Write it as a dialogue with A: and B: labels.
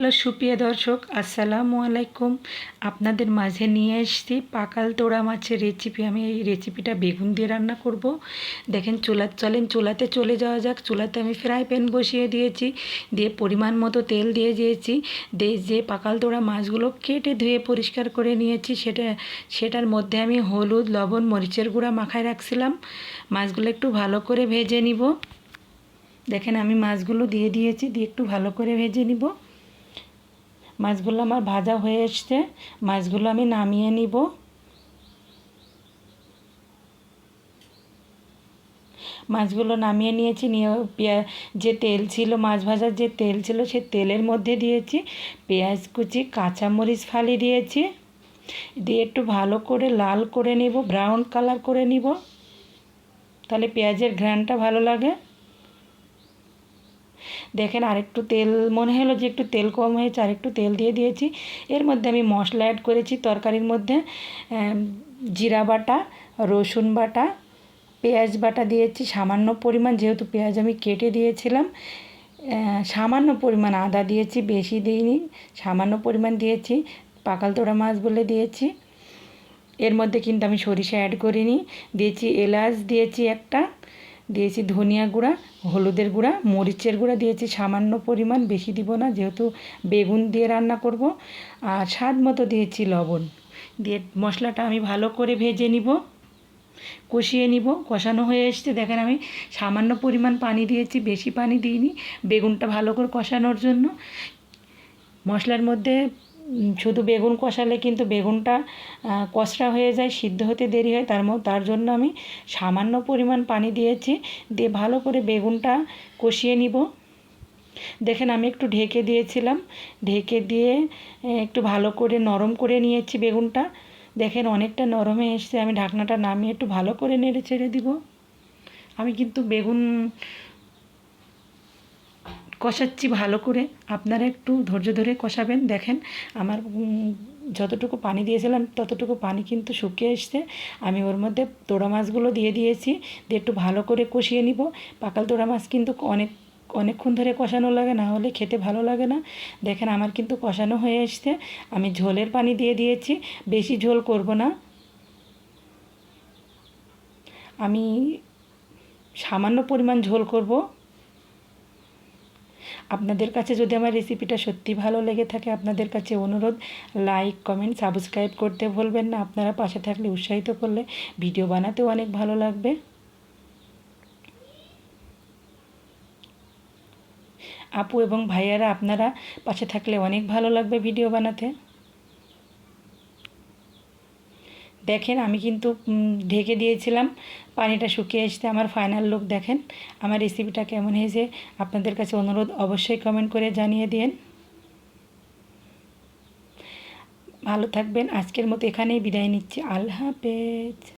A: Hello সুপ্রিয় দর্শক, আসসালামু আলাইকুম। আপনাদের মাঝে নিয়ে এসেছি পাকাল তোড়া মাছের রেসিপি। আমি এই রেসিপিটা বেগুন দিয়ে রান্না করব। দেখেন চুলাতে চলে যাওয়া যাক। চুলাতে আমি ফ্রাই প্যান বসিয়ে দিয়েছি, দিয়ে পরিমাণ মতো তেল দিয়ে দিয়েছি। দিয়ে যে পাকাল তোড়া মাছগুলো কেটে ধুয়ে পরিষ্কার করে নিয়েছি সেটার মধ্যে আমি হলুদ, লবণ, মরিচের গুঁড়া মাখায় রাখছিলাম। মাছগুলো একটু ভালো করে ভেজে নিব। দেখেন আমি মাছগুলো দিয়ে দিয়েছি, দিয়ে একটু ভালো করে ভেজে নিব। মাছগুলো আমার ভাজা হয়ে এসছে, মাছগুলো আমি নামিয়ে নিব। মাছগুলো নামিয়ে নিয়েছি, নিয়ে যে তেল ছিল, মাছ ভাজার যে তেল ছিল, সে তেলের মধ্যে দিয়েছি পেঁয়াজ কুচি, কাঁচামরিচ ফালি দিয়েছি। দিয়ে একটু ভালো করে লাল করে নিব, ব্রাউন কালার করে নিব, তাহলে পেঁয়াজের ঘ্রাণটা ভালো লাগে। দেখেন আরেকটু তেল মনে হলো যে একটু তেল কম হয়েছে, আরেকটু তেল দিয়ে দিয়েছি। এর মধ্যে আমি মশলা অ্যাড করেছি তরকারির মধ্যে। জিরা বাটা, রসুন বাটা, পেঁয়াজ বাটা দিয়েছি সামান্য পরিমাণ, যেহেতু পেঁয়াজ আমি কেটে দিয়েছিলাম। সামান্য পরিমাণ আদা দিয়েছি, বেশি দিইনি, সামান্য পরিমাণ দিয়েছি, পাকাল তোড়া মাছ বলে দিয়েছি। এর মধ্যে কিন্তু আমি সরিষা অ্যাড করিনি। দিয়েছি এলাচ দিয়েছি একটা, দিয়েছি ধনিয়া গুঁড়া, হলুদের গুঁড়া, মরিচের গুঁড়া দিয়েছি সামান্য পরিমাণ, বেশি দিব না যেহেতু বেগুন দিয়ে রান্না করব। আর স্বাদ মতো দিয়েছি লবণ। দিয়ে মশলাটা আমি ভালো করে ভেজে নিব, কষিয়ে নিব। কষানো হয়ে এসছে, দেখেন আমি সামান্য পরিমাণ পানি দিয়েছি, বেশি পানি দিইনি, বেগুনটা ভালো করে কষানোর জন্য। মশলার মধ্যে শুধু বেগুন কষালে কিন্তু বেগুনটা কষরা হয়ে যায়, সিদ্ধ হতে দেরি হয়। তার জন্য আমি সামান্য পরিমাণ পানি দিয়েছি, দিয়ে ভালো করে বেগুনটা কষিয়ে নিব। দেখেন আমি একটু ঢেকে দিয়েছিলাম, ঢেকে দিয়ে একটু ভালো করে নরম করে নিয়েছি বেগুনটা। দেখেন অনেকটা নরম হয়ে এসছে, আমি ঢাকনাটা নামিয়ে একটু ভালো করে নেড়ে ছেড়ে দিব। আমি কিন্তু বেগুন কষাচ্ছি ভালো করে, আপনারা একটু ধৈর্য ধরে কষাবেন। দেখেন আমার যতটুকু পানি দিয়েছিলাম ততটুকু পানি কিন্তু শুকিয়ে এসছে। আমি ওর মধ্যে তোড়া মাছগুলো দিয়ে দিয়েছি, দিয়ে একটু ভালো করে কষিয়ে নিব। পাকাল তোড়া মাছ কিন্তু অনেকক্ষণ ধরে কষানো লাগে, না হলে খেতে ভালো লাগে না। দেখেন আমার কিন্তু কষানো হয়ে এসছে। আমি ঝোলের পানি দিয়ে দিয়েছি, বেশি ঝোল করব না, আমি সামান্য পরিমাণ ঝোল করব। আপনাদের কাছে যদি আমার রেসিপিটা সত্যি ভালো লেগে থাকে, আপনাদের কাছে অনুরোধ, লাইক, কমেন্ট, সাবস্ক্রাইব করতে ভুলবেন না। আপনারা পাশে থাকলে, উৎসাহিত করলে ভিডিও বানাতেও অনেক ভালো লাগবে। আপু এবং ভাইয়ারা, আপনারা পাশে থাকলে অনেক ভালো লাগবে ভিডিও বানাতে। দেখেন আমি কিন্তু ঢেকে দিয়েছিলাম, পানিটা শুকিয়ে আসতে আমার ফাইনাল লুক দেখেন। আমার রেসিপিটা কেমন হয়েছে আপনাদের কাছে অনুরোধ, অবশ্যই কমেন্ট করে জানিয়ে দিন। ভালো থাকবেন। আজকের মতো এখানেই বিদায় নিচ্ছি। আল্লাহ হাফেজ।